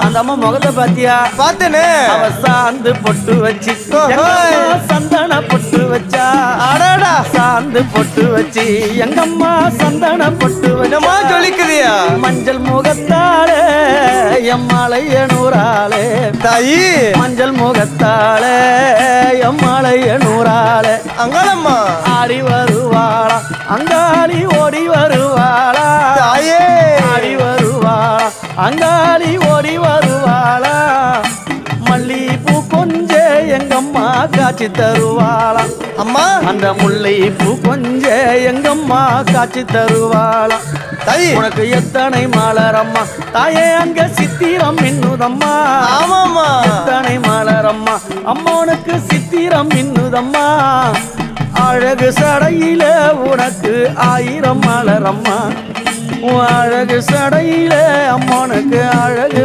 அந்த அம்மா முகத்தை பாத்தியா? பார்த்தனே. அவ சாந்து பொட்டு வச்சு சந்தன பொட்டு வச்சா. அடடா சாந்து பொட்டு வச்சு எங்கம்மா சந்தன பொட்டு என்னமா வச்சா. ஜொலிக்குதியா? மஞ்சள் முகத்தாளே எம்மாளைய நூறாளே தாயி மஞ்சள் முகத்தாளே எம்மாளைய நூறாளே அங்காளம்மா ஆடி வருவாளா அங்காளி ஓடி வருவாளா. தாயே ஆடி வருவாளா அங்காளி ஓடி வருவாளா. மல்லிப்பூ கொஞ்ச எங்கம்மா காட்சி தருவாளா. அம்மா அந்த முல்லைப்பூ கொஞ்ச எங்கம்மா காட்சி தருவாளா. தாயி உனக்கு எத்தனை மலரம்மா தாயே அங்க சித்திரம் மின்னுதம்மா. ஆமாம்மா எத்தனை மலரம்மா அம்மா உனக்கு சித்திரம் மின்னுதம்மா. அழகு சடையில உனக்கு 1000 மலரம்மா. உன் அழகு சடையில அம்மா உனக்கு அழகு